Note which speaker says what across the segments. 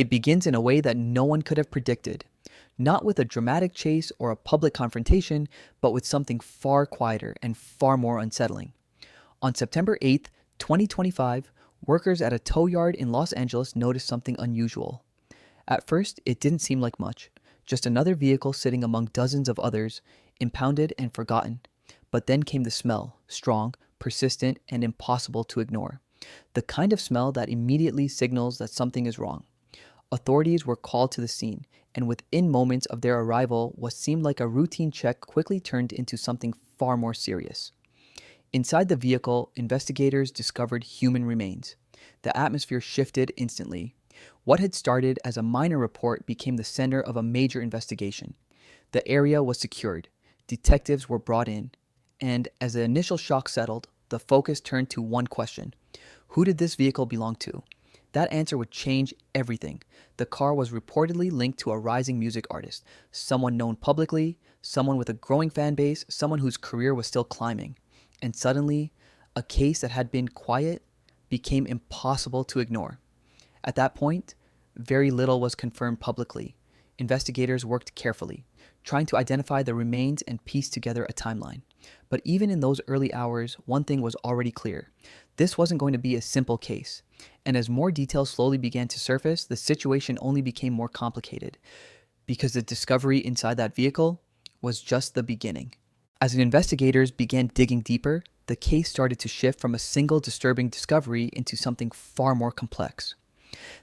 Speaker 1: It begins in a way that no one could have predicted, not with a dramatic chase or a public confrontation, but with something far quieter and far more unsettling. On September 8th, 2025, workers at a tow yard in Los Angeles noticed something unusual. At first, it didn't seem like much, just another vehicle sitting among dozens of others, impounded and forgotten. But then came the smell, strong, persistent, and impossible to ignore. The kind of smell that immediately signals that something is wrong. Authorities were called to the scene, and within moments of their arrival, what seemed like a routine check quickly turned into something far more serious. Inside the vehicle, investigators discovered human remains. The atmosphere shifted instantly. What had started as a minor report became the center of a major investigation. The area was secured. Detectives were brought in. And as the initial shock settled, the focus turned to one question. Who did this vehicle belong to? That answer would change everything. The car was reportedly linked to a rising music artist, someone known publicly, someone with a growing fan base, someone whose career was still climbing. And suddenly, a case that had been quiet became impossible to ignore. At that point, very little was confirmed publicly. Investigators worked carefully, trying to identify the remains and piece together a timeline. But even in those early hours, one thing was already clear. This wasn't going to be a simple case. And as more details slowly began to surface, the situation only became more complicated, because the discovery inside that vehicle was just the beginning. As the investigators began digging deeper, the case started to shift from a single disturbing discovery into something far more complex.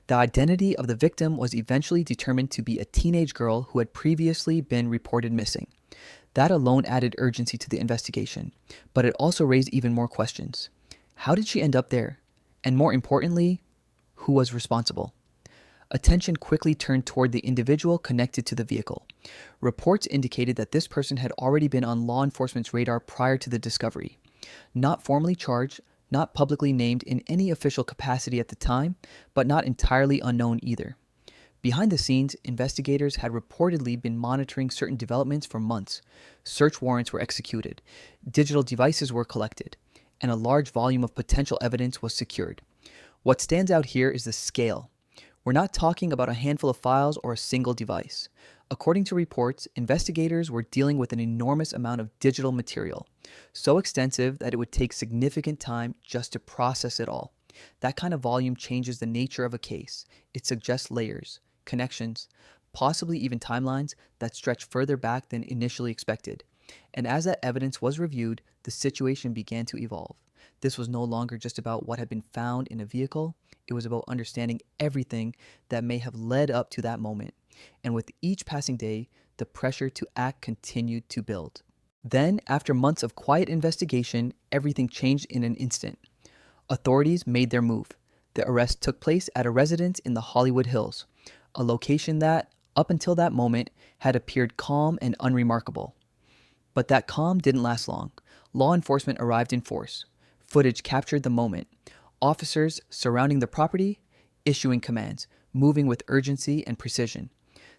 Speaker 1: The identity of the victim was eventually determined to be a teenage girl who had previously been reported missing. That alone added urgency to the investigation, but it also raised even more questions. How did she end up there? And more importantly, who was responsible? Attention quickly turned toward the individual connected to the vehicle. Reports indicated that this person had already been on law enforcement's radar prior to the discovery. Not formally charged, not publicly named in any official capacity at the time, but not entirely unknown either. Behind the scenes, investigators had reportedly been monitoring certain developments for months. Search warrants were executed, digital devices were collected, and a large volume of potential evidence was secured. What stands out here is the scale. We're not talking about a handful of files or a single device. According to reports, investigators were dealing with an enormous amount of digital material, so extensive that it would take significant time just to process it all. That kind of volume changes the nature of a case. It suggests layers, connections, possibly even timelines that stretch further back than initially expected. And as that evidence was reviewed, the situation began to evolve. This was no longer just about what had been found in a vehicle. It was about understanding everything that may have led up to that moment. And with each passing day, the pressure to act continued to build. Then, after months of quiet investigation, everything changed in an instant. Authorities made their move. The arrest took place at a residence in the Hollywood Hills, a location that, up until that moment, had appeared calm and unremarkable. But that calm didn't last long. Law enforcement arrived in force. Footage captured the moment. Officers surrounding the property, issuing commands, moving with urgency and precision.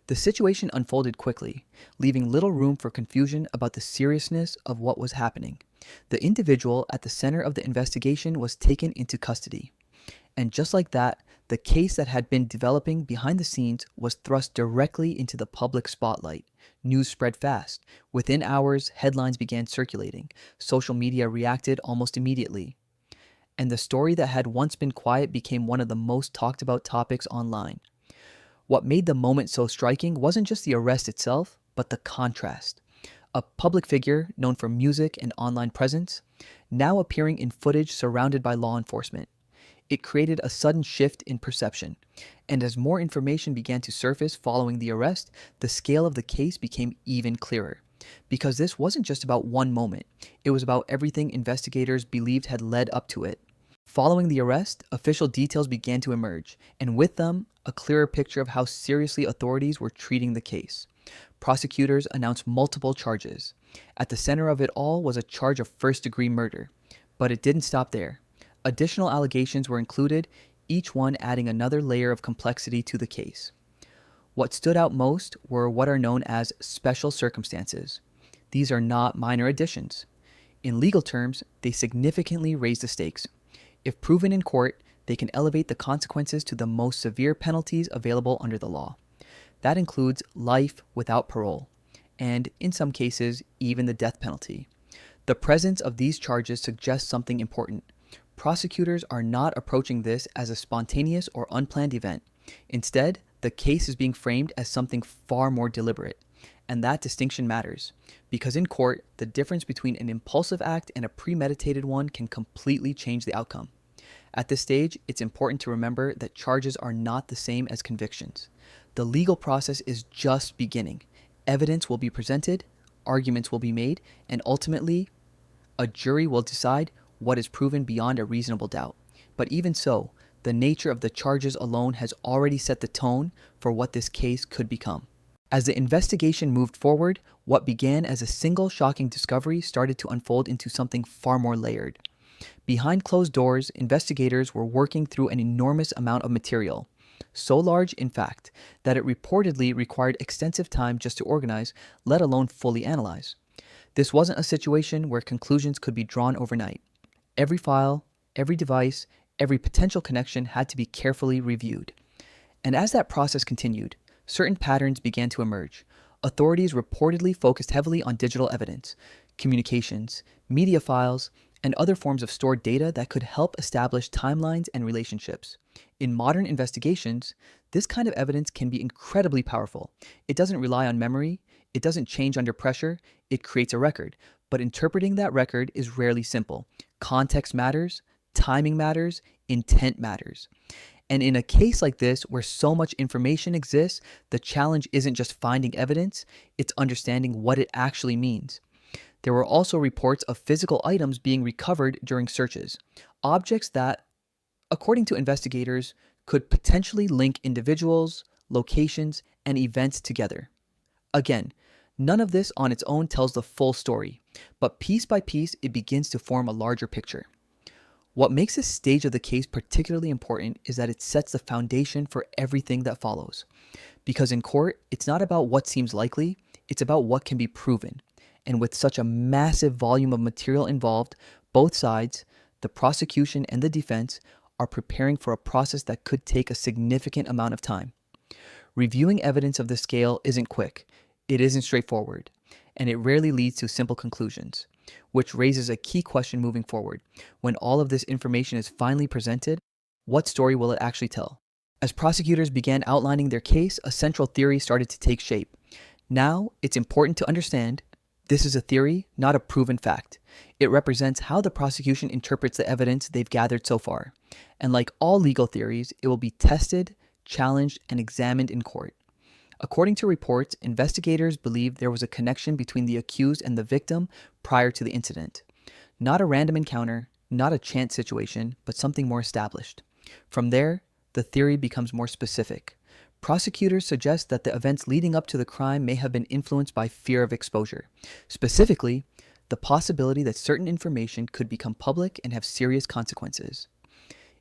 Speaker 1: The situation unfolded quickly, leaving little room for confusion about the seriousness of what was happening. The individual at the center of the investigation was taken into custody. And just like that, the case that had been developing behind the scenes was thrust directly into the public spotlight. News spread fast. Within hours, headlines began circulating. Social media reacted almost immediately. And the story that had once been quiet became one of the most talked about topics online. What made the moment so striking wasn't just the arrest itself, but the contrast. A public figure known for music and online presence, now appearing in footage surrounded by law enforcement. It created a sudden shift in perception, and as more information began to surface following the arrest, the scale of the case became even clearer. Because this wasn't just about one moment, it was about everything investigators believed had led up to it. Following the arrest, official details began to emerge, and with them, a clearer picture of how seriously authorities were treating the case. Prosecutors announced multiple charges. At the center of it all was a charge of first-degree murder. But it didn't stop there. Additional allegations were included, each one adding another layer of complexity to the case. What stood out most were what are known as special circumstances. These are not minor additions. In legal terms, they significantly raise the stakes. If proven in court, they can elevate the consequences to the most severe penalties available under the law. That includes life without parole, and in some cases, even the death penalty. The presence of these charges suggests something important. Prosecutors are not approaching this as a spontaneous or unplanned event. Instead, the case is being framed as something far more deliberate. And that distinction matters, because in court, the difference between an impulsive act and a premeditated one can completely change the outcome. At this stage, it's important to remember that charges are not the same as convictions. The legal process is just beginning. Evidence will be presented, arguments will be made, and ultimately, a jury will decide what is proven beyond a reasonable doubt. But even so, the nature of the charges alone has already set the tone for what this case could become. As the investigation moved forward, what began as a single shocking discovery started to unfold into something far more layered. Behind closed doors, investigators were working through an enormous amount of material. So large, in fact, that it reportedly required extensive time just to organize, let alone fully analyze. This wasn't a situation where conclusions could be drawn overnight. Every file, every device, every potential connection had to be carefully reviewed. And as that process continued, certain patterns began to emerge. Authorities reportedly focused heavily on digital evidence, communications, media files, and other forms of stored data that could help establish timelines and relationships. In modern investigations, this kind of evidence can be incredibly powerful. It doesn't rely on memory, it doesn't change under pressure, it creates a record. But interpreting that record is rarely simple. Context matters, timing matters, intent matters. And in a case like this, where so much information exists, the challenge isn't just finding evidence, it's understanding what it actually means. There were also reports of physical items being recovered during searches, objects that, according to investigators, could potentially link individuals, locations, and events together. Again, none of this on its own tells the full story, but piece by piece, it begins to form a larger picture. What makes this stage of the case particularly important is that it sets the foundation for everything that follows. Because in court, it's not about what seems likely, it's about what can be proven. And with such a massive volume of material involved, both sides, the prosecution and the defense, are preparing for a process that could take a significant amount of time. Reviewing evidence of this scale isn't quick, it isn't straightforward, and it rarely leads to simple conclusions. Which raises a key question moving forward. When all of this information is finally presented, what story will it actually tell? As prosecutors began outlining their case, a central theory started to take shape. Now, it's important to understand this is a theory, not a proven fact. It represents how the prosecution interprets the evidence they've gathered so far. And like all legal theories, it will be tested, challenged, and examined in court. According to reports, investigators believe there was a connection between the accused and the victim prior to the incident. Not a random encounter, not a chance situation, but something more established. From there, the theory becomes more specific. Prosecutors suggest that the events leading up to the crime may have been influenced by fear of exposure. Specifically, the possibility that certain information could become public and have serious consequences.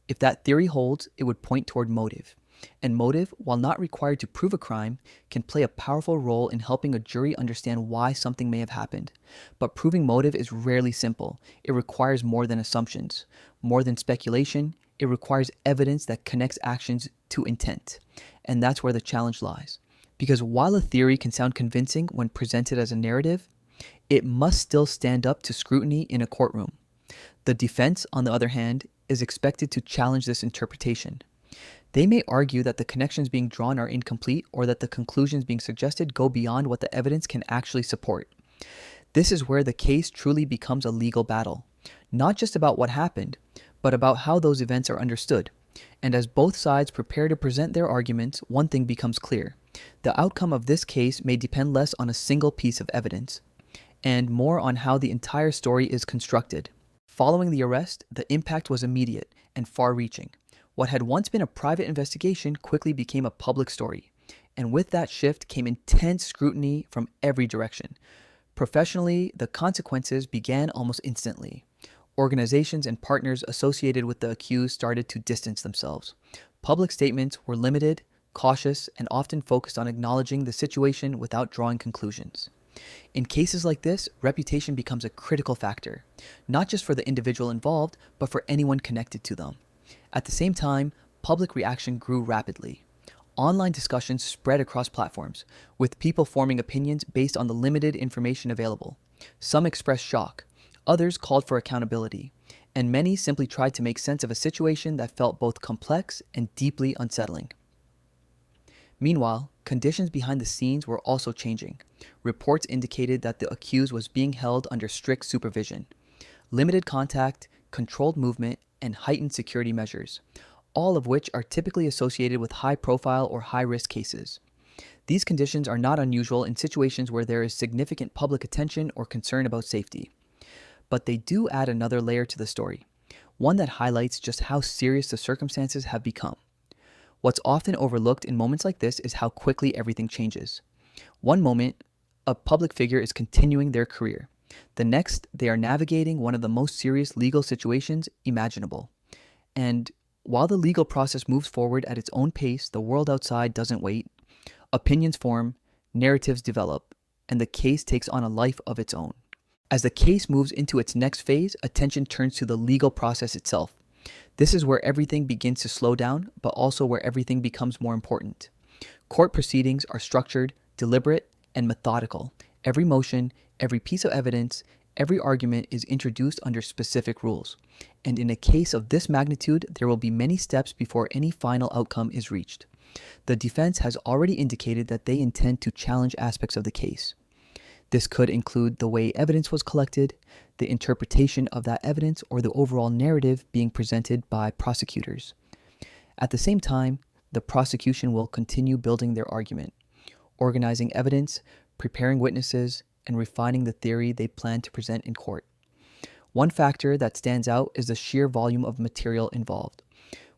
Speaker 1: If that theory holds, it would point toward motive. And motive, while not required to prove a crime, can play a powerful role in helping a jury understand why something may have happened. But proving motive is rarely simple. It requires more than assumptions, more than speculation. It requires evidence that connects actions to intent. And that's where the challenge lies. Because while a theory can sound convincing when presented as a narrative, it must still stand up to scrutiny in a courtroom. The defense, on the other hand, is expected to challenge this interpretation. They may argue that the connections being drawn are incomplete or that the conclusions being suggested go beyond what the evidence can actually support. This is where the case truly becomes a legal battle, not just about what happened, but about how those events are understood. And as both sides prepare to present their arguments, one thing becomes clear. The outcome of this case may depend less on a single piece of evidence, and more on how the entire story is constructed. Following the arrest, the impact was immediate and far-reaching. What had once been a private investigation quickly became a public story. And with that shift came intense scrutiny from every direction. Professionally, the consequences began almost instantly. Organizations and partners associated with the accused started to distance themselves. Public statements were limited, cautious, and often focused on acknowledging the situation without drawing conclusions. In cases like this, reputation becomes a critical factor, not just for the individual involved, but for anyone connected to them. At the same time, public reaction grew rapidly. Online discussions spread across platforms, with people forming opinions based on the limited information available. Some expressed shock, others called for accountability, and many simply tried to make sense of a situation that felt both complex and deeply unsettling. Meanwhile, conditions behind the scenes were also changing. Reports indicated that the accused was being held under strict supervision. Limited contact, controlled movement, and heightened security measures, all of which are typically associated with high-profile or high-risk cases. These conditions are not unusual in situations where there is significant public attention or concern about safety. But they do add another layer to the story, one that highlights just how serious the circumstances have become. What's often overlooked in moments like this is how quickly everything changes. One moment, a public figure is continuing their career. The next, they are navigating one of the most serious legal situations imaginable. And while the legal process moves forward at its own pace, the world outside doesn't wait. Opinions form, narratives develop, and the case takes on a life of its own. As the case moves into its next phase, attention turns to the legal process itself. This is where everything begins to slow down, but also where everything becomes more important. Court proceedings are structured, deliberate, and methodical. Every motion, every piece of evidence, every argument is introduced under specific rules. And in a case of this magnitude, there will be many steps before any final outcome is reached. The defense has already indicated that they intend to challenge aspects of the case. This could include the way evidence was collected, the interpretation of that evidence, or the overall narrative being presented by prosecutors. At the same time, the prosecution will continue building their argument, organizing evidence, preparing witnesses, and refining the theory they plan to present in court. One factor that stands out is the sheer volume of material involved.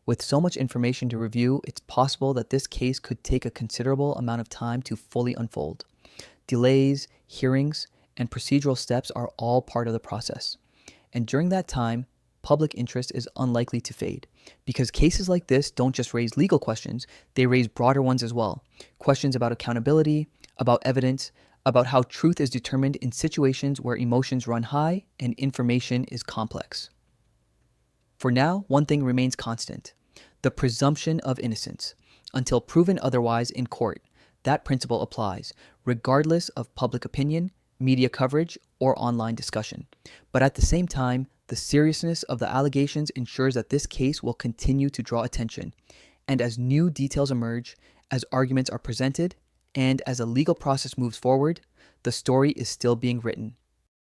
Speaker 1: With so much information to review, it's possible that this case could take a considerable amount of time to fully unfold. Delays, hearings, and procedural steps are all part of the process. And during that time, public interest is unlikely to fade, because cases like this don't just raise legal questions, they raise broader ones as well. Questions about accountability, about evidence, about how truth is determined in situations where emotions run high and information is complex. For now, one thing remains constant: the presumption of innocence. Until proven otherwise in court, that principle applies, regardless of public opinion, media coverage, or online discussion. But at the same time, the seriousness of the allegations ensures that this case will continue to draw attention. And as new details emerge, as arguments are presented, and as a legal process moves forward, the story is still being written.